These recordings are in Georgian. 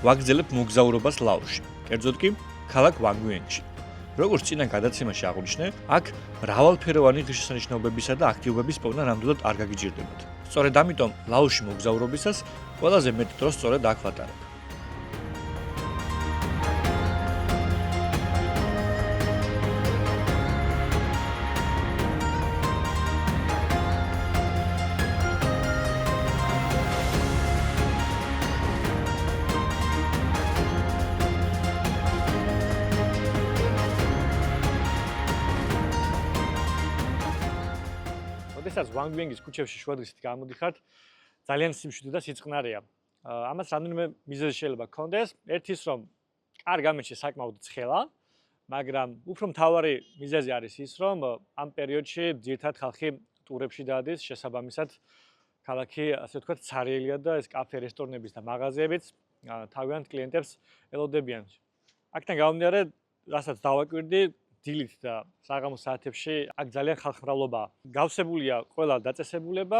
ვაგრძელებ მოგზაურობას ლაოსში, კერძოდ კი ქალაქ ვანგუიენგში. როგორც წინა გადაცემაში აღვნიშნე, აქ მრავალფეროვანი ღირსშესანიშნაობებისა და აქტივობების პოვნა ნამდვილად არ გაგიჭირდებათ. სწორედ ამიტომ ლაოსში მოგზაურობისას ყველაზე მეტ დროს სწორედ აქ ვატარებ. როდესაც ვანგუიენგის ქუჩებში შუადღისით გამოდიხართ, ძალიან სიმშვიდე და სიწყნარია. ამას რამდენიმე მიზეზი შეიძლება გქონდეს. ერთი ის, რომ არ გამოჩნდეს საკმაოდ ცხელა, მაგრამ უფრო მთავარი მიზეზი არის ის, რომ ამ პერიოდში ძირითადად ხალხი ტურებში დადის, შესაბამისად ქალაქი, ასე ვთქვათ, ცარიელია და ეს კაფე, რესტორნების და მაღაზიებიც თავიანთ კლიენტებს ელოდებიან. აქედან გამომდინარე, რასაც დავაკვირდი, დილით და საღამოს საათებში აქ ძალიან ხალხმრავლობაა. გავსებულია ყველა დაწესებულება,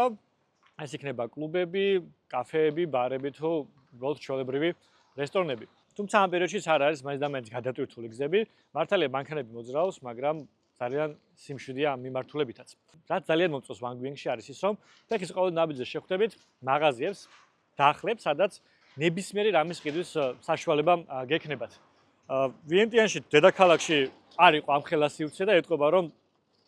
ეს იქნება კლუბები, კაფეები, ბარები თუ უბრალოდ ჩვეულებრივი რესტორნები. თუმცა ამ პერიოდში არ არის მაინც და მაინც გადატვირთული გზები, მართალია მანქანები მოძრაობს, მაგრამ ძალიან სიმშვიდეა ამ მიმართულებითაც. რაც ძალიან მომწონს ვანგუიენგში არის ის, რომ ფეხის ყოველ ნაბიჯზე შეხვდებით მაღაზიებს, დახლებს, სადაც ნებისმიერი რამის ყიდვის საშუალება გექნებათ. ვიენტიანში, დედაქალაქში არ იყო ამხელა სივრცე და ეტყობა, რომ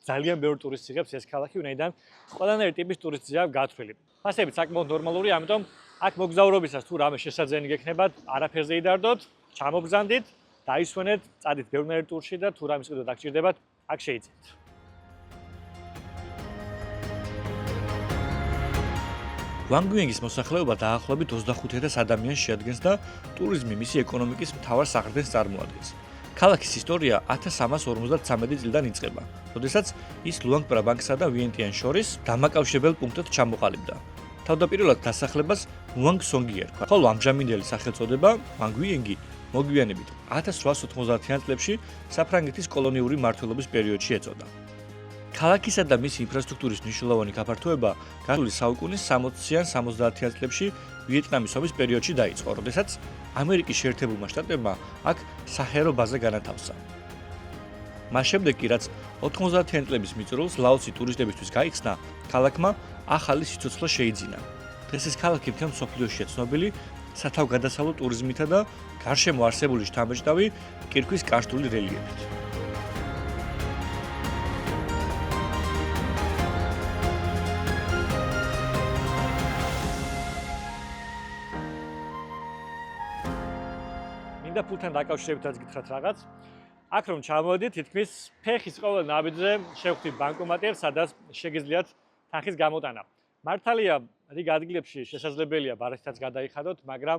ძალიან ბევრი ტურისტი იღებს ეს ქალაქი, ვინაიდან ყველანაირი ტიპის ტურისტია გათვლილი. ფასები საკმაოდ ნორმალური, ამიტომ აქ მოგზაურობისას თუ რამე შესაძლებელი გექნებათ, არაფერზე იდარდოთ, ჩამოგზანდით, დაისვენეთ, წადით ბევრნაირ ტურში და თუ რამის ყიდვა დაგჭირდებათ, აქ შეიძინეთ. ვანგუიენგის მოსახლეობა დაახლოებით 25,000 ადამიანს შეადგენს და ტურიზმი მისი ეკონომიკის მთავარ საყრდენს წარმოადგენს. ქალაქის ისტორია 1353 წლიდან იწყება, როდესაც ის ლუანგ პრაბანკსა და ვიენტიანს შორის დამაკავშირებელ პუნქტად ჩამოყალიბდა. თავდაპირველად დასახლებას ლუანგ სონგი ერქვა, ხოლო ამჟამინდელი სახელწოდება ვანგუიენგი მოგვიანებით 1890-იან წლებში საფრანგეთის კოლონიური მმართველობის პერიოდში ეწოდა. ქალაქისა და მისი ინფრასტრუქტურის მნიშვნელოვანი გაფართოება გასული საუკუნის 60-იან 70-იან წლებში ვიეტნამის ომის პერიოდში დაიწყო, როდესაც ამერიკის შეერთებულმა შტატებმა აქ საჰაერო ბაზა განათავსა. მას შემდეგ კი რაც 90-იან წლების მიწურულს ლაოსი ტურისტებისთვის გაიხსნა, ქალაქმა ახალი სიცოცხლე შეიძინა. დღეს ეს ქალაქი მთელ მსოფლიოშია ცნობილი სათავგადასავლო ტურიზმითა და გარშემო არსებული შთამბეჭდავი კირქვის კარსტული რელიეფით. და ფულთან დაკავშირებითაც გითხრათ რაღაც. აქ რომ ჩამოვედით, თითქმის ფეხის ყოველ ნაბიჯზე შევხვდით ბანკომატებს, სადაც შეგიძლიათ თანხის გამოტანა. მართალია, რიგ ადგილებში შესაძლებელია ბარათაც გადაიხადოთ, მაგრამ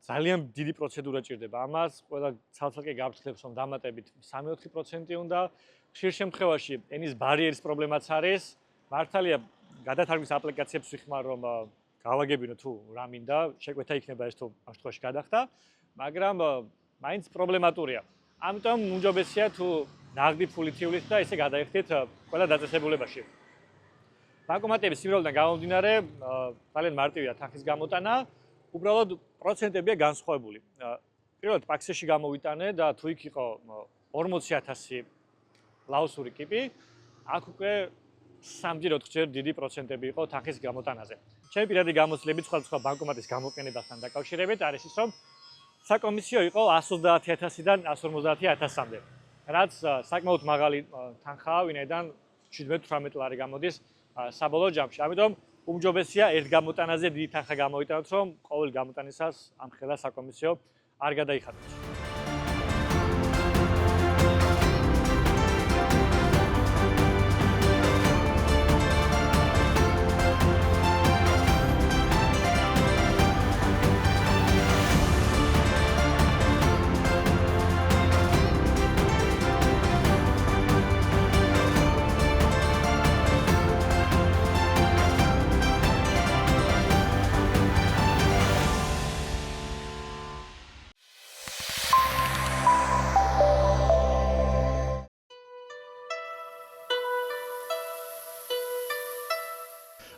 ძალიან დიდი პროცედურა ჭირდება ამას. ყველა ცალ-ცალკე გაფრთხილებს, რომ დამატებით 3-4% უნდა. ხშირ შემთხვევაში ენის ბარიერის პრობლემაც არის. მართალია, გადათარგმნის აპლიკაციებს ვიხმარ, რომ გავაგებინო თუ რა მინდა, შეკვეთა იქნება ეს თუ ამ შემთხვევაში გადახდა. მაგრამ მაინც პრობლემატურია. ამიტომ უმჯობესია თუ ნაღდი ფულით ივლით და ესე გადაიხდით ყველა დაწესებულებაში. ბანკომატების სიმრავლიდან გამომდინარე, ძალიან მარტივია თანხის გამოტანა, უბრალოდ პროცენტებია განსხვავებული. პირველად პაქსეში გამოვიტანე და თუ იქ იყო 40,000 ლაოსური კიპი, აქ უკვე 3-4 დიდი პროცენტები იყო თანხის გამოტანაზე. ჩემი პირადი გამოცდილებით სხვადასხვა ბანკომატის გამოყენებასთან დაკავშირებით არის ის, რომ საკომისიო იყო 130,000-დან 150,000-მდე, რაც საკმაოდ მაღალი თანხაა, ვინაიდან 17-18 ლარი გამოდის საბოლოო ჯამში. ამიტომ უმჯობესია ერთ გამოტანაზე დიდი თანხა გამოვიტანოთ, რომ ყოველ გამოტანისას ამ ხელა საკომისიო არ გადაიხადოთ.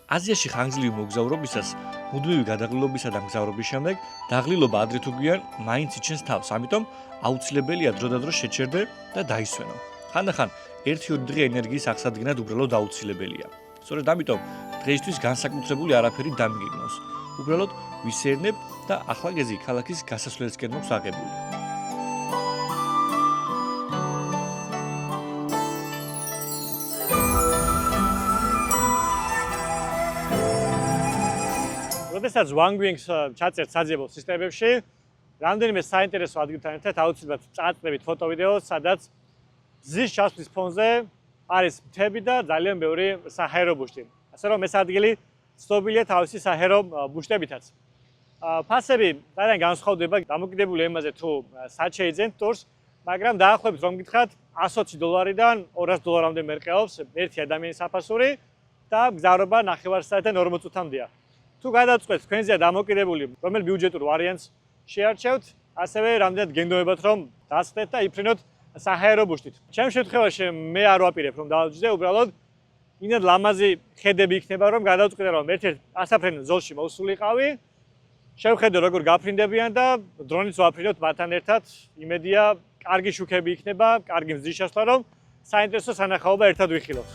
აზიაში ხანგრძლივი მოგზაურობისას, მუდმივი გადაღლილობისა და მგზავრობის შემდეგ დაღლილობა ადრე თუ გვიან მაინც იჩენს თავს, ამიტომ აუცილებელია დროდადრო შეჩერდე და დაისვენო. ხანდახან 1-2 დღე ენერგიის აღსადგენად უბრალოდ აუცილებელია. სწორედ ამიტომ დღეისთვის განსაკუთრებული არაფერი დამიგიგნოს. უბრალოდ ვისერნებ და ახლა გეზი ქალაქის გასასვლელისკენ მოქვს აღებული. როდესაც Wangwings ჩაწერთ საძიებელ სისტემებში, რამდენიმე საინტერესო ადგილთან ერთად აუცილებლად წააწნევით ფოტო-ვიდეო, სადაც ზის ჩასვლის ფონზე არის მთები და ძალიან ბევრი საჰაერო ბუშტი. ასე რომ ეს ადგილი ცნობილია თავისი საჰაერო ბუშტებითაც. ფასები ძალიან განსხვავდება დამოკიდებული იმაზე თუ სად შეიძენთ ტურს, მაგრამ დაახლოებით რომ გითხრათ $120-დან $200-მდე მერყეობს ერთი ადამიანის საფასური და გზავრობა 9 საათიდან 40 წუთამდეა. თუ გადავწყვეტთ თქვენზეა დამოკიდებული რომელ ბიუჯეტურ ვარიანტს შეარჩევთ, ასევე რამდენად გენდოებათ რომ დასწრეთ და იფრინოთ საჰაერო ბუშტით. ჩემ შემთხვევაში მე არ ვაპირებ რომ დავჯდე, უბრალოდ ინად ლამაზი ხედები იქნება რომ გადავწყვიტე რომ ერთ-ერთ ასაფრენ ზოლში მოვსულიყავი, შევხედე როგორ გაფრინდებიან და დრონიც ვაფრინოთ მათთან ერთად. იმედია კარგი შუქები იქნება, კარგი მზის შესვლა რომ საინტერესო სანახაობა ერთად ვიხილოთ.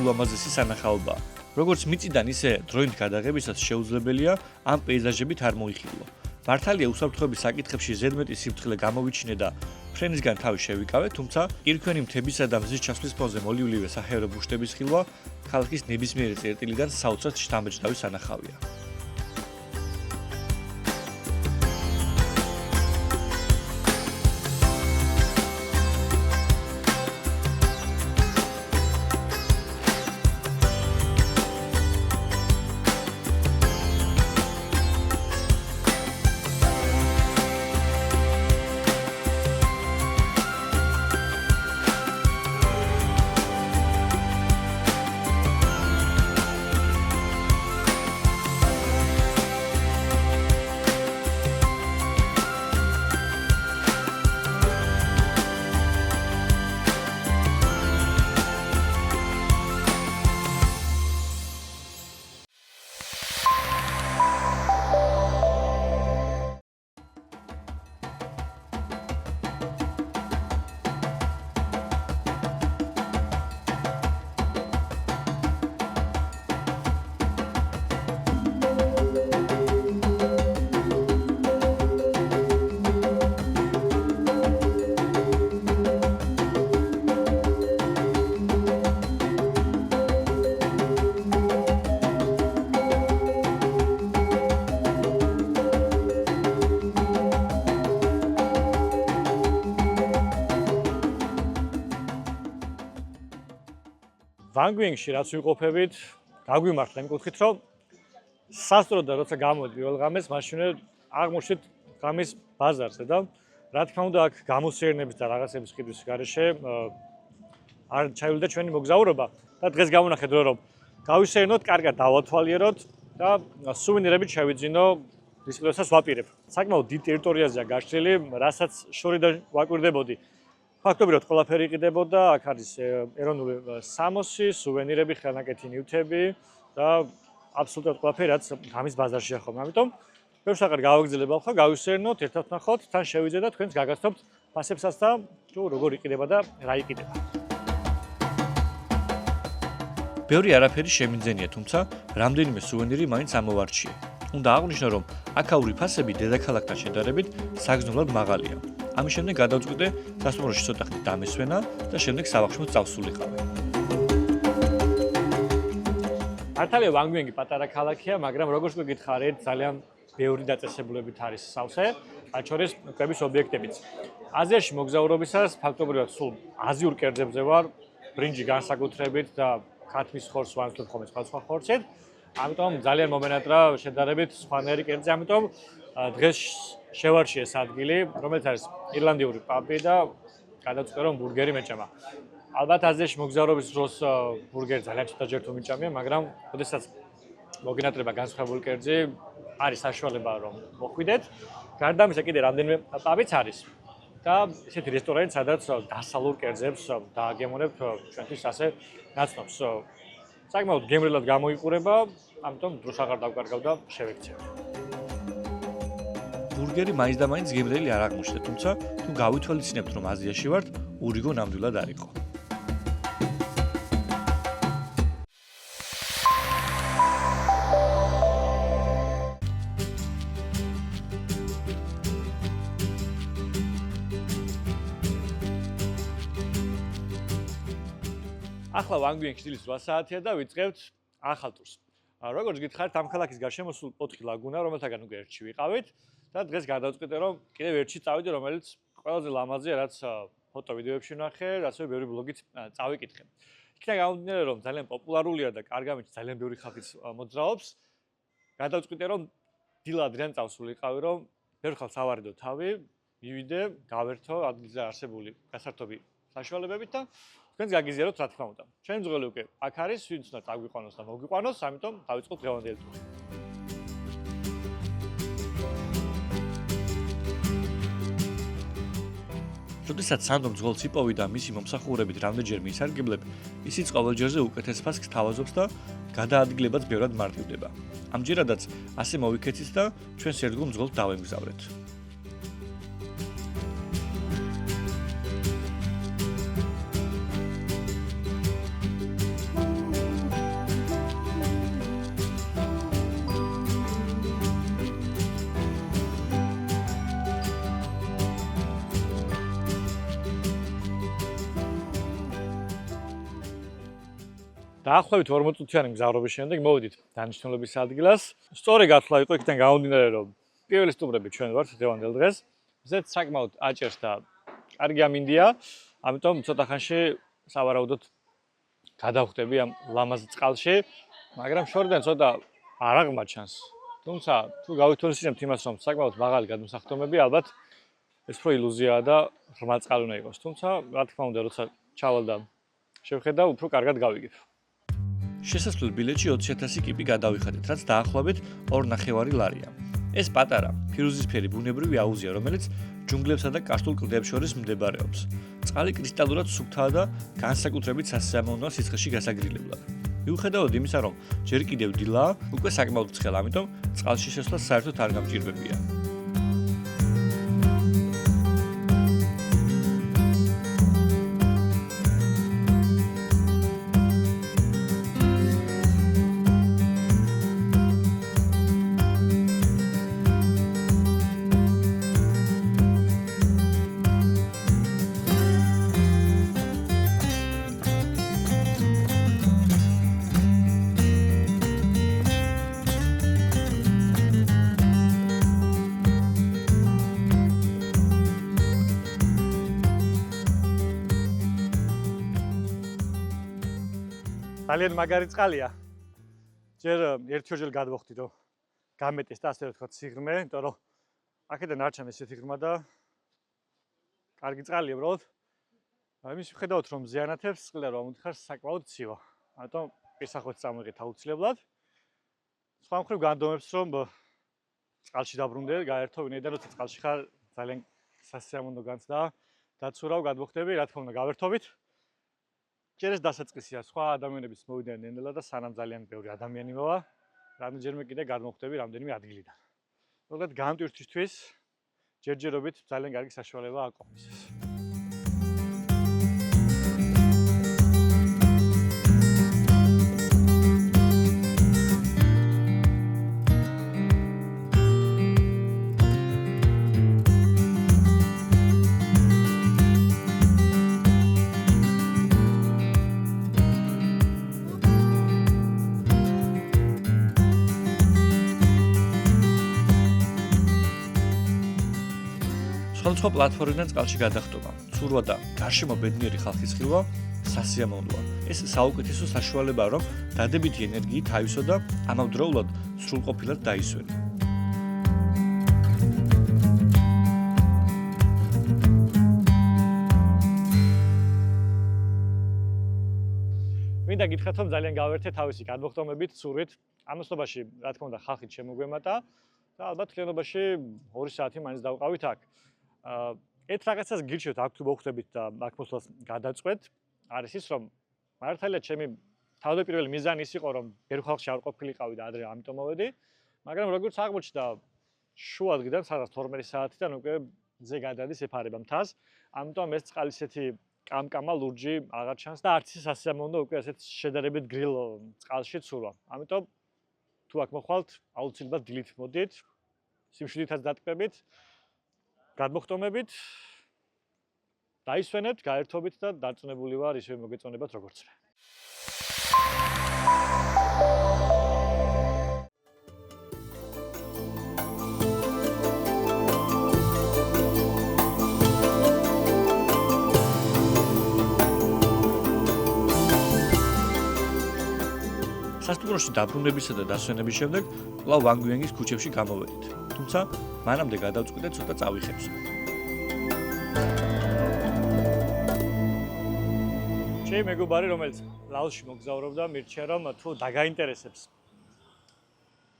ულამაზესი სანახაობაა. როგორც მიწიდან, ისე დროინით გადაღებისას შეუძლებელია ამ პეიზაჟებით არ მოიხილო. მართალია უსაფრთხოების საკითხებში ზედმეტი სიფრთხილე გამოვიჩინე და ფრენისგან თავი შევიკავე, თუმცა კირქვენი მთებისა და მზის ჩასვლის ფონზე მოლივლივე საჰაერო ბუშტების ხილვა ქალაქის ნებისმიერი წერტილიდან საოცრად შთამბეჭდავი სანახავია. Wangwings-ში რაც ვიყოფებით, გაგვიმართლა იმ კუთხით, რომ სასწროდ და როცა გამოვედი პირველ ღამეს, მაშინ აღმოჩნდით ღამის ბაზარზე და რა თქმა უნდა, აქ გამოსიერნების და რაღაცების ყიდვის გარეშე არ ჩაივიდა ჩვენი მოგზაურობა და დღეს გავუნახეთ რომ გავისერნოთ, კარგად დავათვალიეროთ და სუვენირებით შევიძინო ის ყველასაც ვაპირებ. საკმაოდ დიდ ტერიტორიაზეა გაშლილი, რასაც შორიდან ვაკვირდებოდი. ფაქტობრივად ყველაფერი იყიდებოდა, აქ არის ეროვნული სამოსი, სუვენირები, ხელნაკეთი ნივთები და აბსოლუტურად ყველაფერი, რაც ღამის ბაზარშია ხოლმე. ამიტომ ბევრს აღარ გავაგრძელებ ახლა, გავისერნოთ, ერთად ვნახოთ, თან შევიძე და თქვენს გაგაცნობთ ფასებსაც და თუ როგორ იყიდება და რა იყიდება. ბევრი არაფერი შემიძენია, თუმცა რამდენიმე სუვენირი მაინც ამოვარჩიე. უნდა აღვნიშნო, რომ აქაური ფასები დედაქალაქთან შედარებით საგრძნობლად მაღალია. ამის შემდეგ გადავწყვიტე სასტუმროში ცოტა ხნით დამესვენა და შემდეგ სავახშმოდ წავსულიყავი. მართალია Wangwings პატარა ქალაქია, მაგრამ როგორც გითხარით, ძალიან ბევრი დაწესებულებით არის სავსე, მათ შორის კვების ობიექტებიც. აზიაში მოგზაურობისას ფაქტობრივად სულ აზიურ კერძებზე ვარ, ბრინჯი განსაკუთრებით და ქათმის ხორცს ვანცვლებ ხოლმე სხვა ხორცით ამიტომ ძალიან მომენატრა შედარებით სხვანაირი კერძი, ამიტომ დღეს შევარჩიე ეს ადგილი, რომელიც არის ირლანდიური პაბი და გადავწყვიტე რომ ბურგერი მეჭამა. ალბათ აზიაში მოგზაურობის დროს ბურგერი ძალიან ცოტაჯერ თუ მიჭამია, მაგრამ ოდესაც მოგინატრება განსხვავებული კერძი, არის საშუალება რომ მოხვიდეთ. გარდა ამისა კიდე რამდენიმე პაბიც არის და ესეთი რესტორანი, სადაც დასალურ კერძებს დააგემონებთ ჩვენთვის ასე ნაცნობს. საკმაოდ გემრიელად გამოიყურება, ამიტომ დროს აღარ დავკარგავ და შევექცევ. ბურგერი მაინც და მაინც გემრიელი არ აღმოჩნდა, თუმცა თუ გავითვალისწინებთ რომ აზიაში ვართ, ურიგო ნამდვილად არ იყო. ახლა ვანგვიენში დილის 8 საათია და ვიწყებთ ახალ ტურს. როგორც გითხარით, ამ ქალაქის გარშემო სულ 4 ლაგუნა, რომელთაგან უკვე ერთში ვიყავით და დღეს გადავწყვიტე რომ კიდევ ერთში წავიდე, რომელიც ყველაზე ლამაზია, რაც ფოტო ვიდეოებში ვნახე, ასევე ბევრი ბლოგით წავიკითხე. იქიდან გამომდინარე, რომ ძალიან პოპულარულია და კარგამით ძალიან ბევრი ხალხიც მოძრაობს, გადავწყვიტე რომ დილა ადრიან წავსულიყავი, რომ ბევრ ხალხს ავარიდო თავი, მივიდე, გავერთო ადგილზე არსებული გასართობი საშუალებებით და თქვენს გაგიზიაროთ რა თქმა უნდა. ჩვენი მძღოლი უკვე აქ არის, ვინც უნდა წაგვიყვანოს და მოგვიყვანოს, ამიტომ დავიწყოთ დღევანდელი ტური. როდესაც სანდრო მძღოლს იპოვი და მისი მომსახურებით რამდენჯერ მიისარგებლებ, ისიც ყოველჯერზე უკეთეს ფასს გთავაზობს და გადაადგილებაც ბევრად მარტივდება. ამჯერადაც ასე მოვიქეცით და ჩვენს ერთგულ მძღოლს დავემგზავრეთ. დაახლოებით 40 წუთიანი მგზავრობის შემდეგ მოვიდით დანიშნულების ადგილას. სწორი გათვლა იყო იქიდან გამომდინარე, რომ პირველი სტუმრები ჩვენ ვართ დღევანდელ დღეს. ზედ საკმაოდ აჭერს და კარგი ამინდია, ამიტომ ცოტა ხანში სავარაუდოდ გადავხვდები ამ ლამაზ წყალში, მაგრამ შორიდან ცოტა არ აღმოჩანს. თუმცა თუ გავითვალისწინებთ იმას, რომ საკმაოდ მაღალი გადმოსახდომები, ალბათ ეს უფრო ილუზიაა და ღრმა წყალი უნდა იყოს. თუმცა რა თქმა უნდა, როცა ჩავალ და შევხედავ, უფრო კარგად გავიგებ. შესასვლელ ბილეთში 20,000 კიპი გადავიხადეთ, რაც დაახლოებით 2.5 ლარია. ეს პატარა, ფირუზისფერი ბუნებრივი აუზია, რომელიც ჯუნგლებსა და კარსტულ კლდეებს შორის მდებარეობს. წყალი კრისტალურად სუფთაა და განსაკუთრებით სასიამოვნოა სიცხეში გასაგრილებლად. მიუხედავად იმისა, რომ ჯერ კიდევ დილაა, უკვე საკმაოდ ცხელა, ამიტომ წყალში შესვლა საერთოდ არ გამჭირვებია. ძალიან მაგარი წყალია. ჯერ ერთ-ორჯერ გადმოხდი რომ გამეტეს და ასე ვთქვათ სიღრმე, იმიტომ რომ აქედან არ ჩანს ესეთი ღრმა და კარგი წყალია უბრალოდ. იმის მიხედავთ რომ ზიანათებს წყლა რომ ამოთხარ საკმაოდ ცივა. ამიტომ პირსახოთ წამოიღეთ აუცილებლად. სხვა მხრივ განდომებს რომ წყალში დაბრუნდე, გაერთო ვინაიდან როცა წყალში ხარ ძალიან სასიამოვნო განცდა დაცურავ გადმოხდები, რა თქმა უნდა გავერთობით. ჯერ ეს დასაწყისია, სხვა ადამიანების მოვიდნენ ნენელა და სანამ ძალიან ბევრი ადამიანი მოვა, რამდენჯერმე კიდე გადმოხვდები რამდენიმე ადგილიდან. მოკლედ გამტვირთვისთვის ჯერჯერობით ძალიან კარგი საშუალება აყოფის ეს. სხვადასხვა პლატფორმიდან წყალში გადახტობა, ცურვა და გარშემო ბედნიერი ხალხის ხილვა სასიამოვნოა. ეს საუკეთესო საშუალებაა, რომ დადებითი ენერგიით აივსო და ამავდროულად სრულყოფილად დაისვენო. მინდა გითხრათ, რომ ძალიან გავერთე თავისი გადმოხტომებით, სურვით. ამასობაში, რა თქმა უნდა, ხალხით შემოგვემატა და ალბათ კლიანობაში 2 საათი მაინც დავყავით აქ. ერთ რაღაცას გირჩევთ, აქ თუ მოხვდებით და აქ მოსვლას გადაწყვეტ, არის ის, რომ მართალია ჩემი თავდაპირველი მიზანი ის იყო, რომ ბევრ ხალხში არ ყოფილიყავი და ადრე ამიტომ მოვედი, მაგრამ როგორც აღმოჩნდა, შუა დღიდან სადღაც 12 საათიდან უკვე ზე გადადის ეფარება მთას, ამიტომ ეს წყალი ისეთი კამკამა ლურჯი აღარ ჩანს და არც ის სასიამოვნო უკვე ასეთ შედარებით გრილ წყალში ცურვა. ამიტომ თუ აქ მოხვალთ, აუცილებლად დილით მოდით, სიმშვიდითაც დატკბებით, გადმოხტომებით, დაისვენებთ, გაერთობით და დარწმუნებული ვარ, ისევე მოგეწონებათ როგორც მე. სასტუმროში დაბრუნებისა და დასვენების შემდეგ კვლავ ვან გუენგის ქუჩებში გამოვედით. თუმცა მანამდე გადავწყვიტე ცოტა წავიხებსო. ჩემი მეგობარი, რომელიც ლაოსში მოგზაურობდა, მირჩია, რომ თუ დაგაინტერესებს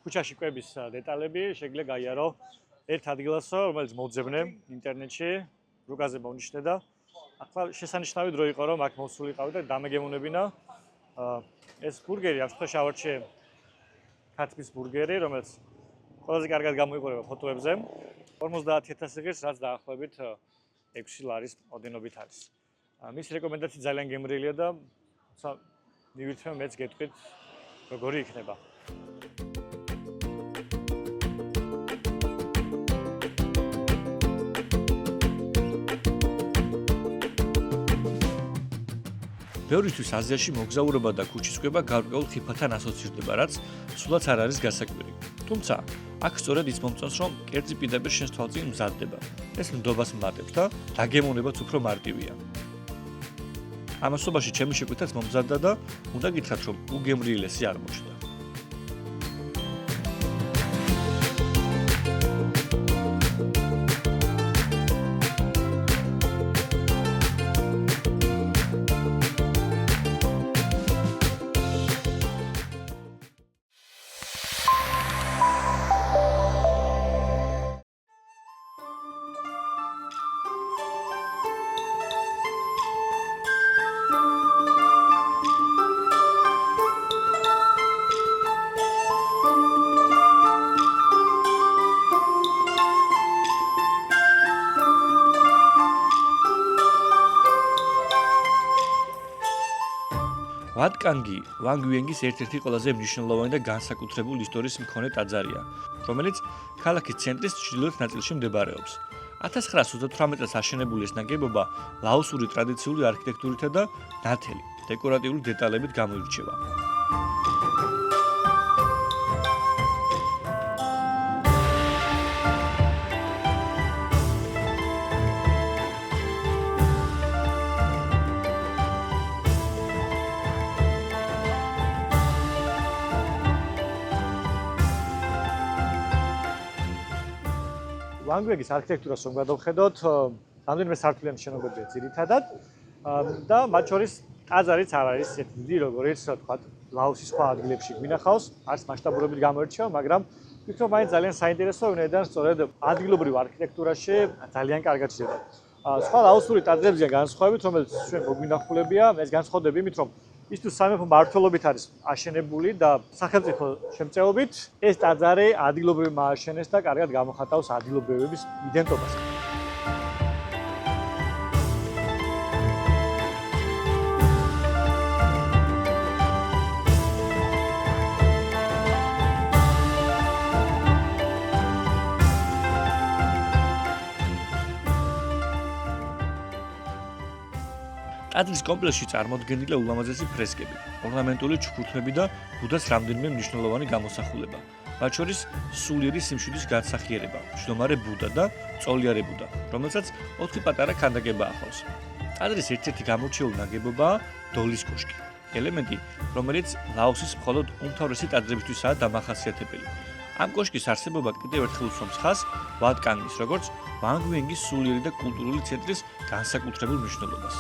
ქუჩაში კვების დეტალები, შეგვიძლია გაიარო ერთ ადგილასო, რომელიც მოძებნე ინტერნეტში, რუკაზე მონიშნე და ახლა შესანიშნავი დრო იყო, რომ აქ მოსულიყავი და დამეგემონებინა ეს ბურგერი, ამ შემთხვევაში ავარჩიე ქათმის ბურგერი, რომელიც ყველაზე კარგად გამოიყურება ფოტოებზე. 50,000 ღირს, რაც დაახლოებით 6 ლარის ოდენობით არის. მის რეკომენდაცია ძალიან გემრიელია და მივირთმევ მეც გეტყვით, როგორი იქნება. ბევრისთვის აზიაში მოგზაურობა და ქუჩის კვება გარკვეულ ხიფათთან ასოცირდება, რაც სულაც არ არის გასაკვირი. თუმცა, აქ სწორედ ის მომწონს, რომ კერძი პირდაპირ შენს თვალწინ მზადდება. ეს ნდობას მატებს და დაგემოვნებაც უფრო მარტივია. ამასობაში ჩემი შეკვეთაც მომზადდა და უნდა გითხრათ, რომ უგემრიელესი არ მოხდა. ვატკანგი ვან გუენგის ერთ-ერთი ყველაზე მნიშვნელოვანი და განსაკუთრებული ისტორიის მქონე ტაძარია, რომელიც ქალაქის ცენტრის ჩრდილოეთ ნაწილში მდებარეობს. 1938 წელს აშენებული ეს ნაგებობა ლაოსური ტრადიციული არქიტექტურითა და ნათელი, დეკორატიული დეტალებით გამოირჩევა. ვან გუენგის არქიტექტურას რომ გადავხედოთ, რამდენიმე სართულიანი შენობებია ძირითადად და მათ შორის ტაძარიც არ არის ისეთი დიდი, როგორც თქვა, ლაოსის სხვა ადგილებში გვინახავს, არც მასშტაბურობით გამოირჩევა, მაგრამ ვფიქრობ, მაინც ძალიან საინტერესო, ვინაიდან სწორედ ადგილობრივ არქიტექტურაში ძალიან კარგად შედება. სხვა ლაოსური ტაძრებიდან განსხვავებით, რომელიც ჩვენ მოგვინახულებია, ეს განსხვავდება იმით, რომ ის თუ სამეფო მმართველობით არის აშენებული და სახელმწიფო შემწეობით, ეს ტაძარი ადგილობრივმა ააშენეს და კარგად გამოხატავს ადგილობრივების იდენტობას. ტაძრის კომპლექსში წარმოდგენილია ულამაზესი ფრესკები, ორნამენტული ჩუქურთმები და ბუდას რამდენიმე მნიშვნელოვანი გამოსახულება. მათ შორის სულიერი სიმშვიდის განსახიერება, მჯდომარე ბუდა და წოლიარე ბუდა, რომელსაც 4 პატარა ქანდაკება ახლავს. ტაძრის ერთ-ერთი გამორჩეული ნაგებობაა დოლის კოშკი, ელემენტი, რომელიც ლაოსის მხოლოდ უმთავრესი ტაძრებისთვისაა დამახასიათებელი. ამ კოშკის არსებობა კიდევ ერთხელ უსვამს ხაზს ვატკანგის, როგორც ვანგ ვენგის სულიერი და კულტურული ცენტრის განსაკუთრებულ მნიშვნელობას.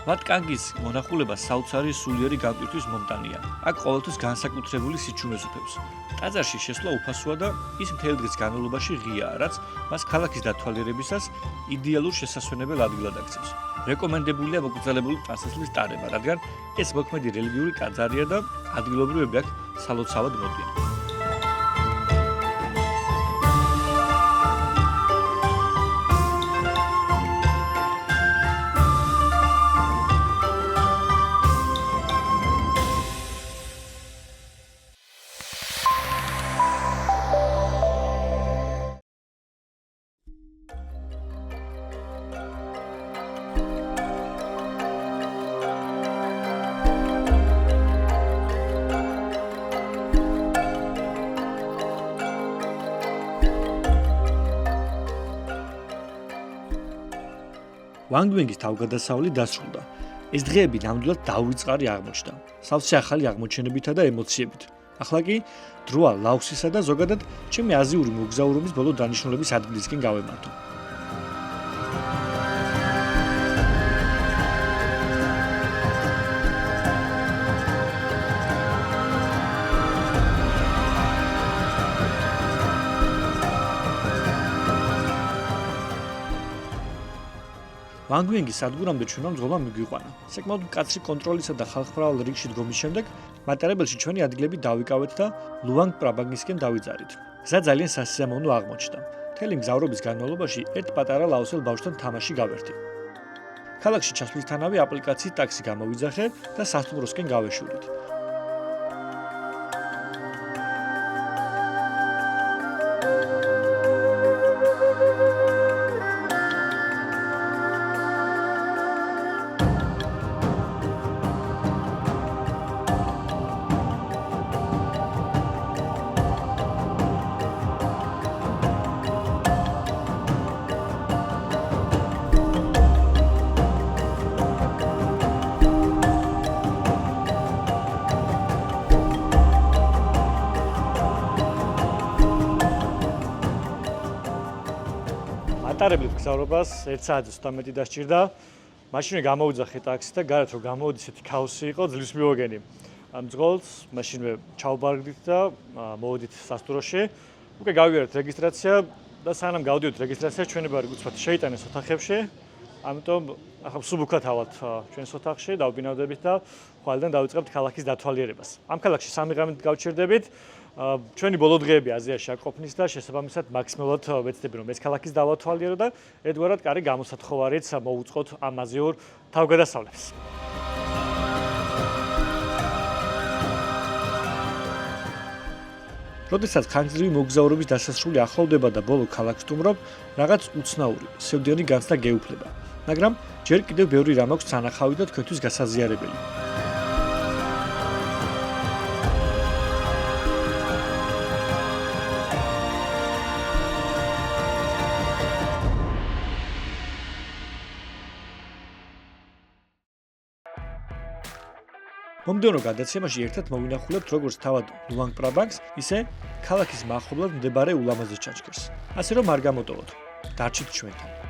ვატკანგის მონახულება საოცარი სულიერი განტვირთვის მომტანია. აქ ყოველთვის განსაკუთრებული სიჩუმეს უფევს. ტაძარში შესვლა უფასოა და ის მთელი დღის განმავლობაში ღიაა, რაც მას ქალაქის დათვალიერებისას იდეალურ შესასვენებელ ადგილად აქცევს. რეკომენდებულია მოგრძალებული ტანსაცმლის ტარება, რადგან ეს მოქმედი რელიგიური ტაძარია და ადგილობრივები აქ სალოცავად მოდიან. ვანგ ვენგის თავგადასავლი დასრულდა. ეს დღეები ნამდვილად დაუვიწყარი აღმოჩნდა. სავსე ახალი აღმოჩენებითა და ემოციებით. ახლა კი დროა ლაოსისა და ზოგადად ჩემი აზიური მოგზაურობის ბოლო დანიშნულების ადგილისკენ გავემართო. ვანგ ვენგის სადგურამდე ჩვენმა მძღოლმა მიგვიყვანა. საკმაოდ მკაცრი კონტროლისა და ხალხმრავალ რიგში დგომის შემდეგ მატარებელში ჩვენი ადგილები დავიკავეთ და ლუანგ პრაბანგისკენ დავიძარით. გზა ძალიან სასიამოვნო აღმოჩნდა. მთელი მგზავრობის განმავლობაში ერთ პატარა ლაოსელ ბავშვთან თამაში გავერთი. ქალაქში ჩასვლისთანავე აპლიკაციით ტაქსი გამოვიძახე და სასტუმროსკენ გავეშურით. მატარებლის მგზავრობას 1 საათი ცოტა მეტი დასჭირდა. მაშინვე გამოვიძახე ტაქსი და გარეთ რომ გამოვიდი ისეთი ქაოსი იყო, ძლივს მივაგენი. მძღოლს მაშინვე ჩავბარგდით და მოვედით სასტუმროში. უკვე გავიარეთ რეგისტრაცია და სანამ გავდივით რეგისტრაციას ჩვენი ბარი უცბად შეიტანეს ოთახებში. ამიტომ ახლა სუბუქად ავალთ ჩვენს ოთახში, დავბინავდებით და ხვალიდან დავიწყებთ ქალაქის დათვალიერებას. ამ ქალაქში 3 ღამით გავჩერდებით. ჩვენი ბოლო დღეები აზიაში აქ ყოფნის და შესაბამისად მაქსიმალურად ვეცდები რომ ეს ქალაქის დავათვალიერო და ერთგვარად კარი გამოსათხოვარიც მოვუწყოთ ამ აზიურ თავგადასავლებს. როდესაც ხანგრძლივი მოგზაურობის დასასრული ახლოვდება და ბოლო ქალაქს სტუმრობ, რაღაც უცნაური, სევდიანი განცდა გეუფლება, მაგრამ ჯერ კიდევ ბევრი რამ აქვს სანახავი და თქვენთვის გასაზიარებელი. მომდევნო გადაცემაში ერთად მოვინახულებთ როგორც თავად ლუანგ პრაბანგს, ისე ქალაქის მახლობლად მდებარე ულამაზეს ჩანჩქერს. ასე რომ არ გამოტოვოთ. დარჩით ჩვენთან.